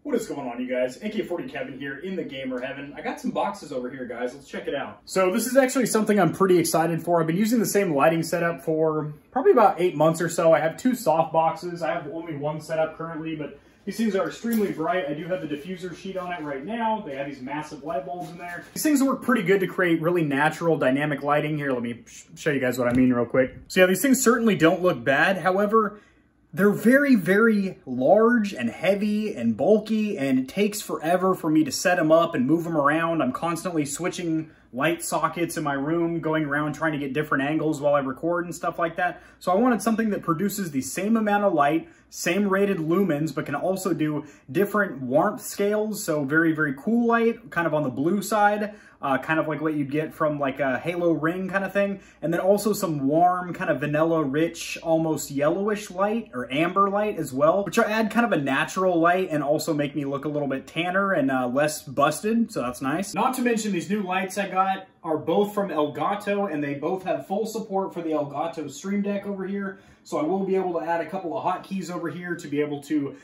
What is going on, you guys? AK40 Kevin here in the gamer heaven. I got some boxes over here, guys. Let's check it out. So this is actually something I'm pretty excited for. I've been using the same lighting setup for probably about 8 months or so. I have two soft boxes. I have only one setup currently, but these things are extremely bright. I do have the diffuser sheet on it right now. They have these massive light bulbs in there. These things work pretty good to create really natural dynamic lighting. Here, let me show you guys what I mean real quick. So yeah, these things certainly don't look bad. However, they're very, very large and heavy and bulky, and it takes forever for me to set them up and move them around. I'm constantly switching light sockets in my room, going around trying to get different angles while I record and stuff like that. So I wanted something that produces the same amount of light, same rated lumens, but can also do different warmth scales. So very, very cool light, kind of on the blue side, kind of like what you'd get from like a halo ring kind of thing. And then also some warm, kind of vanilla rich, almost yellowish light or amber light as well, which add kind of a natural light and also make me look a little bit tanner and less busted. So that's nice. Not to mention these new lights I got are both from Elgato, and they both have full support for the Elgato Stream Deck over here. So I will be able to add a couple of hotkeys over here to be able to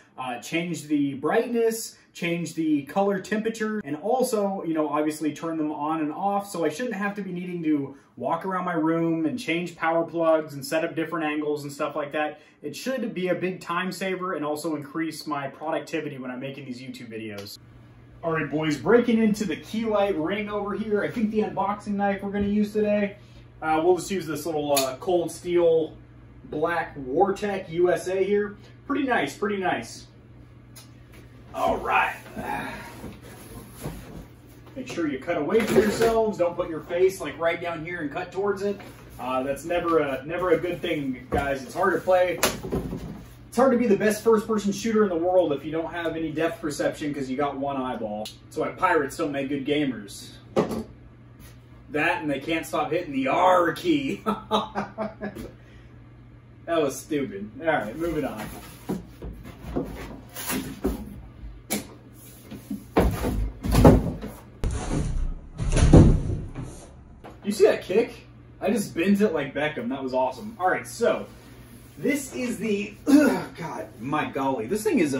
change the brightness, change the color temperature, and also, you know, obviously turn them on and off. So I shouldn't have to be needing to walk around my room and change power plugs and set up different angles and stuff like that. It should be a big time saver and also increase my productivity when I'm making these YouTube videos. All right, boys, breaking into the key light ring over here. I think the unboxing knife we're gonna use today, we'll just use this little cold steel black Wartech USA here. Pretty nice, pretty nice. All right. Make sure you cut away from yourselves. Don't put your face like right down here and cut towards it. That's never a good thing, guys. It's hard to play. It's hard to be the best first-person shooter in the world if you don't have any depth perception because you got one eyeball. That's why pirates don't make good gamers. That, and they can't stop hitting the R key. That was stupid. All right, moving on. You see that kick? I just bent it like Beckham. That was awesome. All right, so this is the, God, my golly, this thing is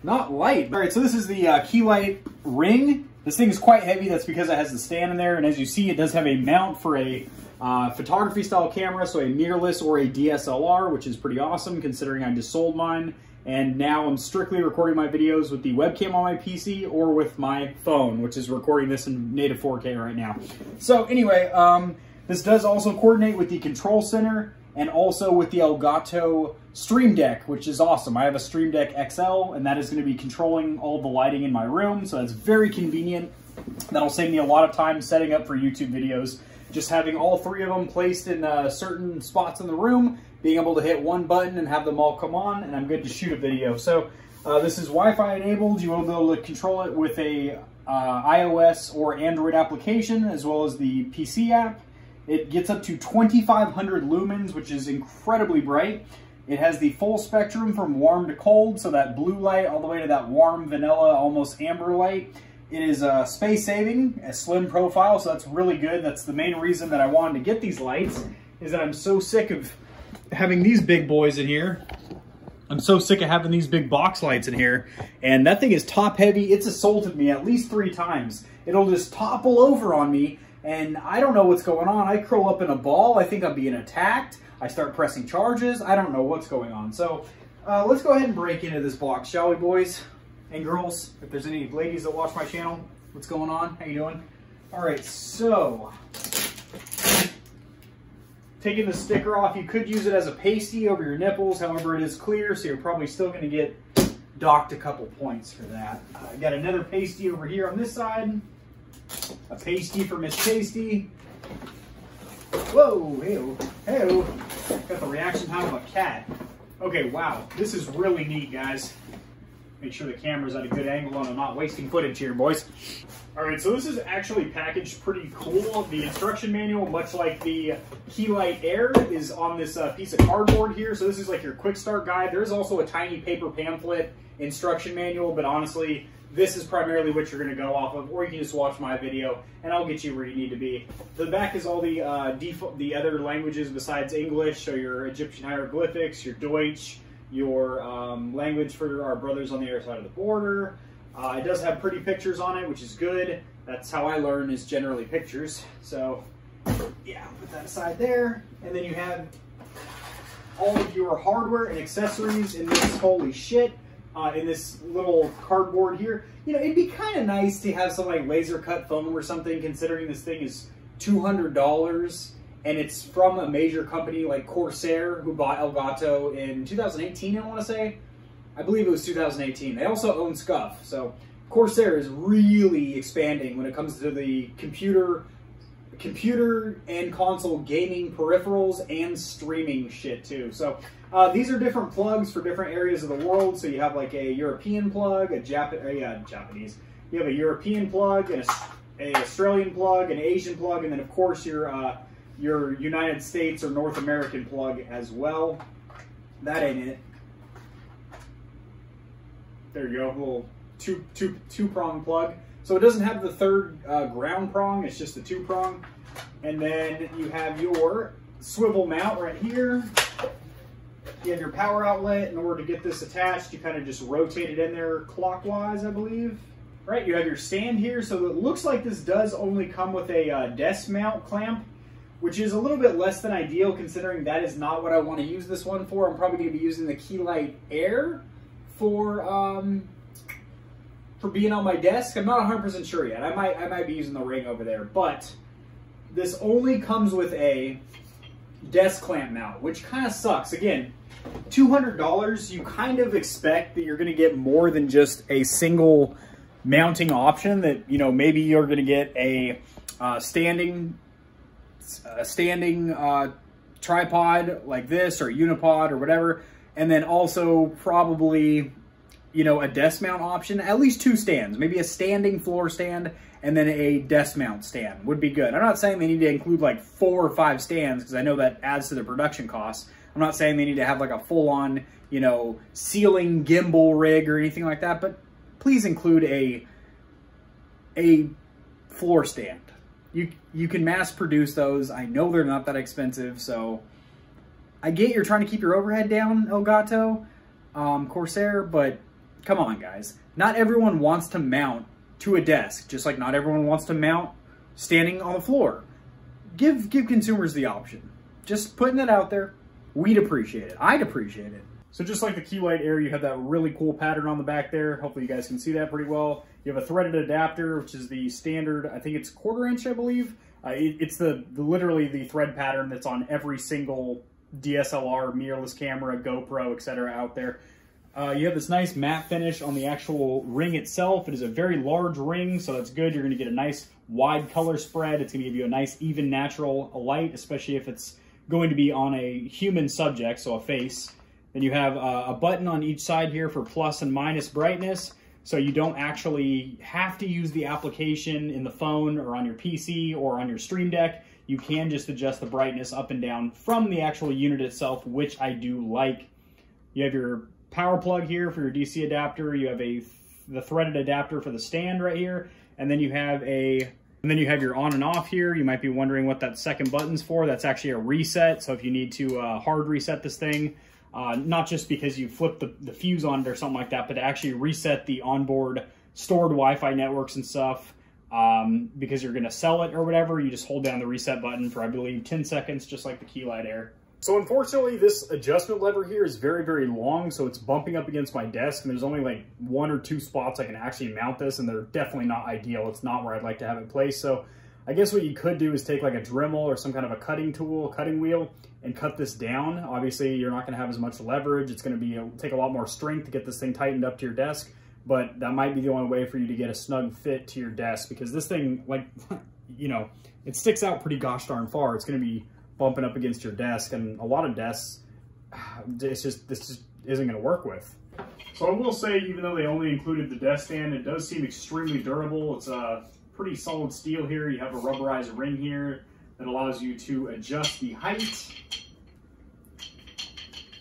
not light. All right, so this is the key light ring. This thing is quite heavy. That's because it has the stand in there, and as you see, it does have a mount for a photography style camera, so a mirrorless or a DSLR, which is pretty awesome considering I just sold mine. And now I'm strictly recording my videos with the webcam on my PC or with my phone, which is recording this in native 4K right now. So anyway, this does also coordinate with the control center and also with the Elgato Stream Deck, which is awesome. I have a Stream Deck XL, and that is going to be controlling all the lighting in my room, so that's very convenient. That'll save me a lot of time setting up for YouTube videos. Just having all three of them placed in certain spots in the room, being able to hit one button and have them all come on, and I'm good to shoot a video. So this is Wi-Fi enabled. You will be able to control it with a iOS or Android application, as well as the PC app. It gets up to 2,500 lumens, which is incredibly bright. It has the full spectrum from warm to cold, so that blue light all the way to that warm vanilla, almost amber light. It is space saving, a slim profile, so that's really good. That's the main reason that I wanted to get these lights, is that I'm so sick of having these big boys in here. I'm so sick of having these big box lights in here, and that thing is top heavy. It's assaulted me at least 3 times. It'll just topple over on me, and I don't know what's going on. I curl up in a ball. I think I'm being attacked. I start pressing charges. I don't know what's going on. So let's go ahead and break into this box, shall we, boys and girls? If there's any ladies that watch my channel, what's going on? How you doing? All right, so taking the sticker off, you could use it as a pasty over your nipples. However, it is clear, so you're probably still going to get docked a couple points for that. I got another pasty over here on this side. A pasty for Miss Tasty. Whoa, hey-o, hey-o. Got the reaction time of a cat. Okay, wow, this is really neat, guys. Make sure the camera's at a good angle and I'm not wasting footage here, boys. All right, so this is actually packaged pretty cool. The instruction manual, much like the Keylight Air, is on this piece of cardboard here. So this is like your quick start guide. There's also a tiny paper pamphlet instruction manual, but honestly, this is primarily what you're going to go off of, or you can just watch my video and I'll get you where you need to be. The back is all the other languages besides English, so your Egyptian hieroglyphics, your Deutsch, your language for our brothers on the other side of the border, It does have pretty pictures on it, which is good. That's how I learn, is generally pictures. So yeah, put that aside there. And then you have all of your hardware and accessories in this, holy shit, in this little cardboard here. You know, it'd be kind of nice to have some like laser cut foam or something, considering this thing is $200 and it's from a major company like Corsair, who bought Elgato in 2018, I want to say. I believe it was 2018. They also own Scuff, so Corsair is really expanding when it comes to the computer and console gaming peripherals and streaming shit too. So these are different plugs for different areas of the world. So you have like a European plug, Japanese. You have a European plug, and a Australian plug, an Asian plug, and then of course your United States or North American plug as well. That ain't it. There you go, a little two-prong plug. So it doesn't have the third ground prong, it's just the 2-prong. And then you have your swivel mount right here. You have your power outlet. In order to get this attached, you kind of just rotate it in there clockwise, I believe. Right, you have your stand here. So it looks like this does only come with a desk mount clamp, which is a little bit less than ideal, considering that is not what I want to use this one for. I'm probably going to be using the Keylight Air for being on my desk. I'm not 100% sure yet. I might be using the Ring over there, but this only comes with a desk clamp mount, which kind of sucks. Again, $200, you kind of expect that you're going to get more than just a single mounting option, that, you know, maybe you're going to get a standing tripod like this, or unipod or whatever, and then also probably, you know, a desk mount option, at least 2 stands, maybe a standing floor stand and then a desk mount stand would be good. I'm not saying they need to include like 4 or 5 stands, because I know that adds to the production costs. I'm not saying they need to have like a full-on, you know, ceiling gimbal rig or anything like that, but please include a floor stand. You can mass produce those. I know they're not that expensive, so I get you're trying to keep your overhead down, Elgato, Corsair, but come on, guys. Not everyone wants to mount to a desk, just like not everyone wants to mount standing on the floor. Give consumers the option. Just putting it out there. We'd appreciate it. I'd appreciate it. So just like the Keylight Air, you have that really cool pattern on the back there. Hopefully you guys can see that pretty well. You have a threaded adapter, which is the standard, I think it's 1/4 inch, I believe. It's literally the thread pattern that's on every single DSLR, mirrorless camera, GoPro, etc. out there. You have this nice matte finish on the actual ring itself. It is a very large ring, so that's good. You're going to get a nice wide color spread. It's going to give you a nice even natural light, especially if it's going to be on a human subject, so a face. Then you have a button on each side here for plus and minus brightness, so you don't actually have to use the application in the phone or on your PC or on your Stream Deck. You can just adjust the brightness up and down from the actual unit itself, which I do like. You have your power plug here for your DC adapter. You have the threaded adapter for the stand right here, and then you have your on and off here. You might be wondering what that second button's for. That's actually a reset. So if you need to hard reset this thing, not just because you flip the fuse on it or something like that, but to actually reset the onboard stored Wi-Fi networks and stuff, because you're going to sell it or whatever, you just hold down the reset button for, I believe, 10 seconds, just like the Keylight Air. So unfortunately, this adjustment lever here is very, very long, so it's bumping up against my desk, and there's only like 1 or 2 spots I can actually mount this, and they're definitely not ideal. It's not where I'd like to have it placed. So I guess what you could do is take like a Dremel or some kind of a cutting tool, cutting wheel, and cut this down. Obviously, you're not going to have as much leverage. It's going to take a lot more strength to get this thing tightened up to your desk, but that might be the only way for you to get a snug fit to your desk, because this thing, like, you know, it sticks out pretty gosh darn far. It's going to be bumping up against your desk, and a lot of desks, this just isn't going to work with. So I will say, even though they only included the desk stand, it does seem extremely durable. It's a pretty solid steel here. You have a rubberized ring here that allows you to adjust the height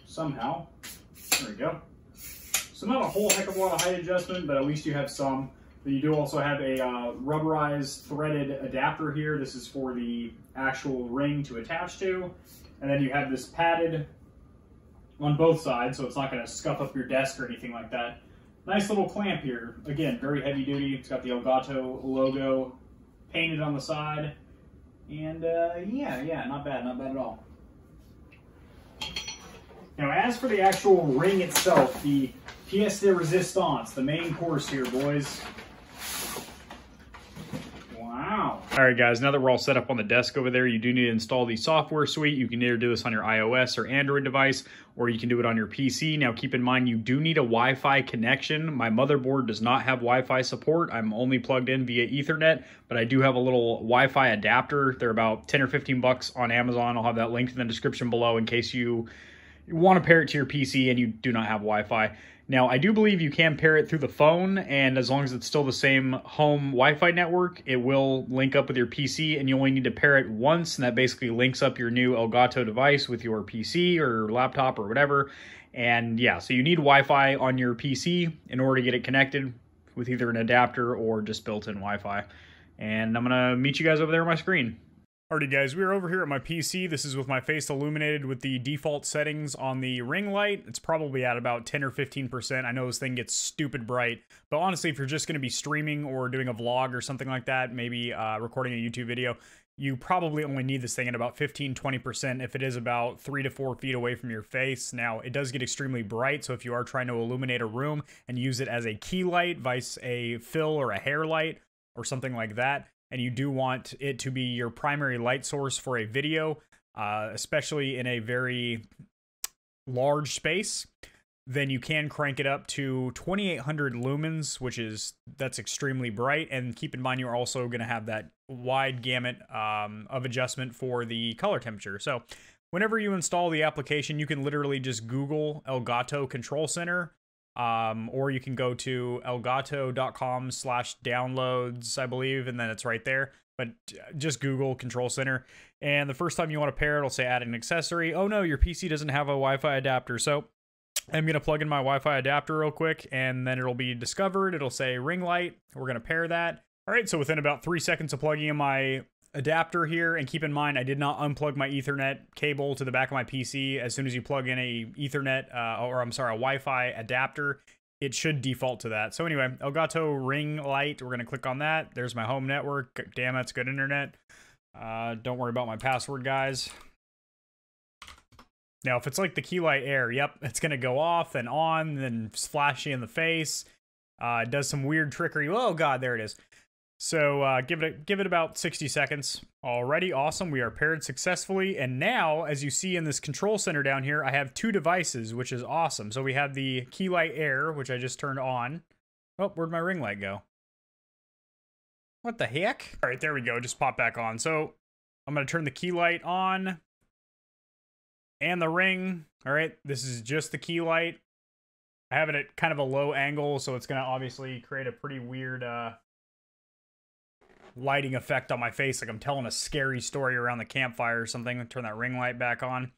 somehow. There we go. So not a whole heck of a lot of height adjustment, but at least you have some. But you do also have a rubberized threaded adapter here. This is for the actual ring to attach to. And then you have this padded on both sides, so it's not going to scuff up your desk or anything like that. Nice little clamp here. Again, very heavy duty. It's got the Elgato logo painted on the side. And yeah, not bad at all. Now, as for the actual ring itself, the pièce de résistance, the main course here, boys. Wow. All right, guys, now that we're all set up on the desk over there, you do need to install the software suite. You can either do this on your iOS or Android device, or you can do it on your PC. Now, keep in mind, you do need a Wi-Fi connection. My motherboard does not have Wi-Fi support. I'm only plugged in via Ethernet, but I do have a little Wi-Fi adapter. They're about 10 or 15 bucks on Amazon. I'll have that linked in the description below in case you want to pair it to your PC and you do not have Wi-Fi. Now, I do believe you can pair it through the phone, and as long as it's still the same home Wi-Fi network, it will link up with your PC, and you only need to pair it once, and that basically links up your new Elgato device with your PC or laptop or whatever. And yeah, so you need Wi-Fi on your PC in order to get it connected with either an adapter or just built-in Wi-Fi. And I'm going to meet you guys over there on my screen. Alrighty guys, we are over here at my PC. This is with my face illuminated with the default settings on the ring light. It's probably at about 10 or 15%. I know this thing gets stupid bright, but honestly, if you're just going to be streaming or doing a vlog or something like that, maybe recording a YouTube video, you probably only need this thing at about 15-20% if it is about 3 to 4 feet away from your face. Now, it does get extremely bright, so if you are trying to illuminate a room and use it as a key light, vice a fill or a hair light or something like that, and you do want it to be your primary light source for a video, especially in a very large space, then you can crank it up to 2800 lumens, that's extremely bright. And keep in mind, you're also going to have that wide gamut of adjustment for the color temperature. So whenever you install the application, you can literally just Google Elgato Control Center. Or you can go to elgato.com/downloads, I believe, and then it's right there. But just Google Control Center. And the first time you want to pair, it'll say add an accessory. Oh no, your PC doesn't have a Wi-Fi adapter. So I'm going to plug in my Wi-Fi adapter real quick, and then it'll be discovered. It'll say ring light. We're going to pair that. All right, so within about 3 seconds of plugging in my adapter here, and keep in mind I did not unplug my Ethernet cable to the back of my PC. As soon as you plug in a Ethernet a Wi-Fi adapter, it should default to that. So anyway, Elgato ring light, we're going to click on that. There's my home network. Damn, that's good internet. Don't worry about my password, guys. Now, if it's like the key light air, yep, it's going to go off and on, then flash you in the face. It does some weird trickery. Oh god, there it is. So give it about 60 seconds. Alrighty, awesome. We are paired successfully. And now, as you see in this control center down here, I have 2 devices, which is awesome. So we have the key light air, which I just turned on. Oh, where'd my ring light go? What the heck? All right, there we go. Just pop back on. So I'm going to turn the key light on and the ring. All right, this is just the key light. I have it at kind of a low angle, so it's going to obviously create a pretty weird lighting effect on my face, like I'm telling a scary story around the campfire or something. Turn that ring light back on.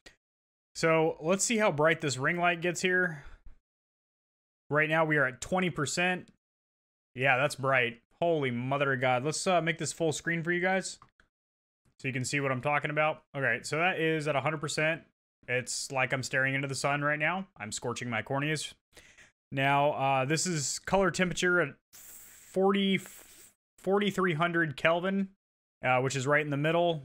So let's see how bright this ring light gets here. Right now we are at 20%. Yeah, that's bright. Holy mother of God. Let's make this full screen for you guys so you can see what I'm talking about. Okay, so that is at 100%. It's like I'm staring into the sun right now. I'm scorching my corneas. Now, this is color temperature at 4300 Kelvin, which is right in the middle.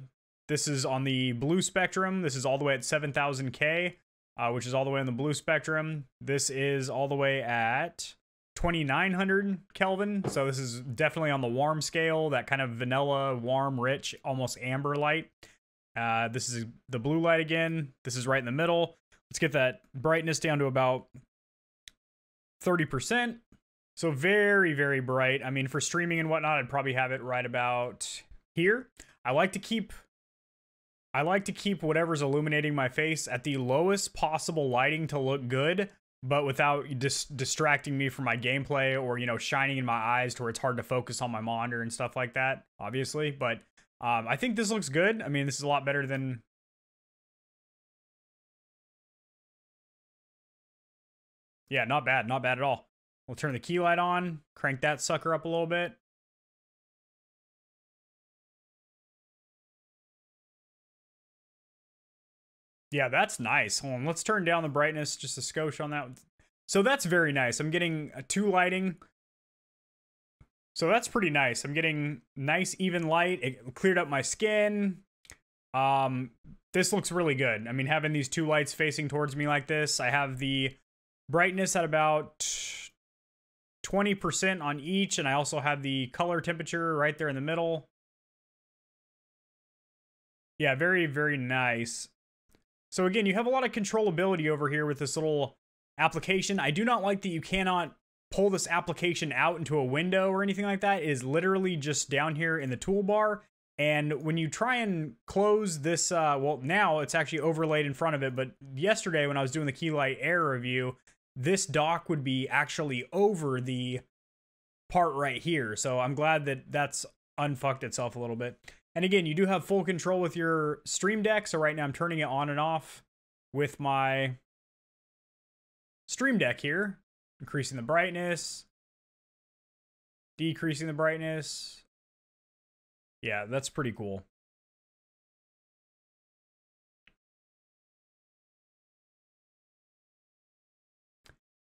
This is on the blue spectrum. This is all the way at 7000 K, which is all the way on the blue spectrum. This is all the way at 2900 Kelvin. So this is definitely on the warm scale, that kind of vanilla, warm, rich, almost amber light. This is the blue light again. This is right in the middle. Let's get that brightness down to about 30%. So very, very bright. I mean, for streaming and whatnot, I'd probably have it right about here. I like to keep whatever's illuminating my face at the lowest possible lighting to look good, but without distracting me from my gameplay or, you know, shining in my eyes to where it's hard to focus on my monitor and stuff like that, obviously. But I think this looks good. I mean, this is a lot better than... Yeah, not bad at all. We'll turn the key light on, crank that sucker up a little bit. Yeah, that's nice. Hold on, let's turn down the brightness just a skosh on that. So that's very nice. I'm getting 2 lighting. So that's pretty nice. I'm getting nice even light. It cleared up my skin. This looks really good. I mean, having these 2 lights facing towards me like this, I have the brightness at about 20% on each, and I also have the color temperature right there in the middle. Yeah, very, very nice. So again, you have a lot of controllability over here with this little application. I do not like that you cannot pull this application out into a window or anything like that. It is literally just down here in the toolbar. And when you try and close this, well, now it's actually overlaid in front of it, but yesterday when I was doing the Keylight Air review, this dock would be actually over the part right here. So I'm glad that that's unfucked itself a little bit. And again, you do have full control with your Stream Deck. So right now I'm turning it on and off with my Stream Deck here. Increasing the brightness. Decreasing the brightness. Yeah, that's pretty cool.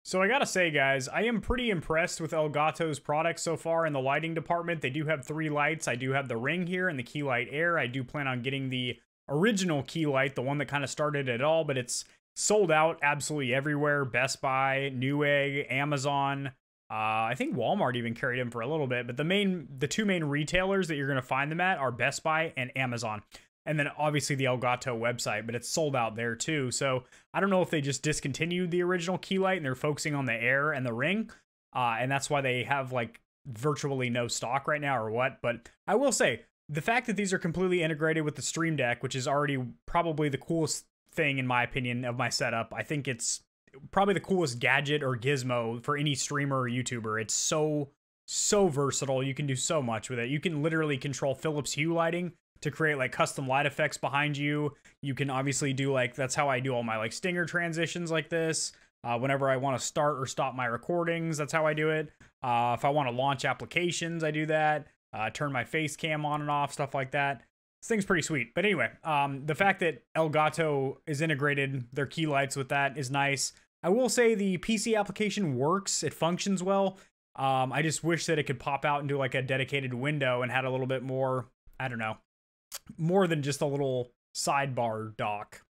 So I gotta say, guys, I am pretty impressed with Elgato's products so far in the lighting department. They do have 3 lights. I do have the Ring here and the Keylight Air. I do plan on getting the original Keylight, the one that kind of started it all, but it's sold out absolutely everywhere. Best Buy, Newegg, Amazon. I think Walmart even carried them for a little bit, but the 2 main retailers that you're going to find them at are Best Buy and Amazon. And then obviously the Elgato website, but it's sold out there too. So I don't know if they just discontinued the original Keylight and they're focusing on the Air and the Ring. And that's why they have like virtually no stock right now or what. But I will say the fact that these are completely integrated with the Stream Deck, which is already probably the coolest thing in my opinion of my setup. I think it's probably the coolest gadget or gizmo for any streamer or YouTuber. It's so versatile. You can do so much with it. You can literally control Philips Hue lighting to create like custom light effects behind you. You can obviously do like, that's how I do all my like stinger transitions like this. Whenever I want to start or stop my recordings, that's how I do it. If I want to launch applications, I do that. Turn my face cam on and off, stuff like that. This thing's pretty sweet. But anyway, the fact that Elgato is integrated their key lights with that is nice. I will say the PC application works. It functions well. I just wish that it could pop out into like a dedicated window and had a little bit more, I don't know, more than just a little sidebar dock.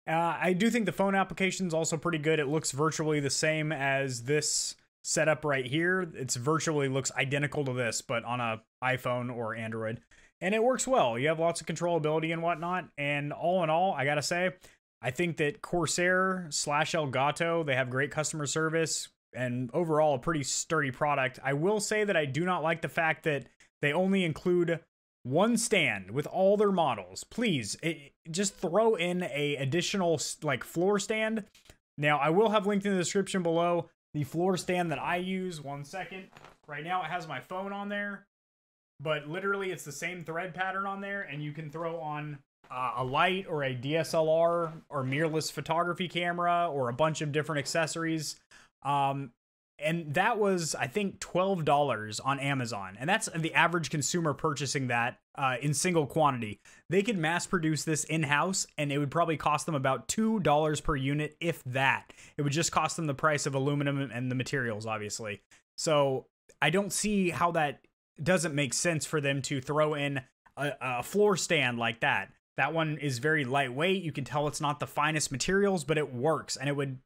I do think the phone application is also pretty good. It looks virtually the same as this setup right here. It's virtually looks identical to this, but on a iPhone or Android. And it works well. You have lots of controllability and whatnot. And all in all, I gotta say, I think that Corsair / Elgato, they have great customer service and overall a pretty sturdy product. I will say that I do not like the fact that they only include 1 stand with all their models. Please, just throw in a additional like floor stand. Now, I will have linked in the description below the floor stand that I use. 1 second. Right now, it has my phone on there, but literally it's the same thread pattern on there, and you can throw on a light or a DSLR or mirrorless photography camera or a bunch of different accessories. And that was, I think, $12 on Amazon. And that's the average consumer purchasing that in single quantity. They could mass produce this in-house, and it would probably cost them about $2 per unit, if that. It would just cost them the price of aluminum and the materials, obviously. So I don't see how that doesn't make sense for them to throw in a floor stand like that. That one is very lightweight. You can tell it's not the finest materials, but it works, and it would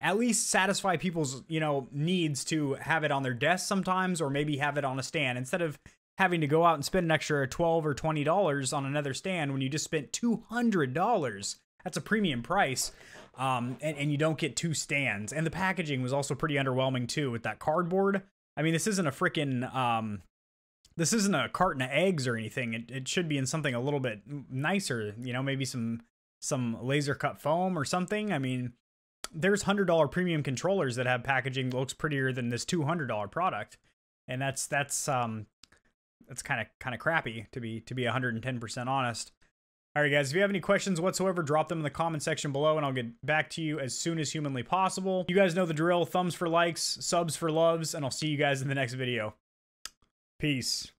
at least satisfy people's, you know, needs to have it on their desk sometimes, or maybe have it on a stand instead of having to go out and spend an extra $12 or $20 on another stand when you just spent $200. That's a premium price. And you don't get 2 stands. And the packaging was also pretty underwhelming too with that cardboard. I mean, this isn't a freaking, this isn't a carton of eggs or anything. It should be in something a little bit nicer, you know, maybe some laser cut foam or something. I mean, there's $100 premium controllers that have packaging that looks prettier than this $200 product. And that's kind of crappy to be 110% honest. All right, guys, if you have any questions whatsoever, drop them in the comment section below, and I'll get back to you as soon as humanly possible. You guys know the drill. Thumbs for likes, subs for loves, and I'll see you guys in the next video. Peace.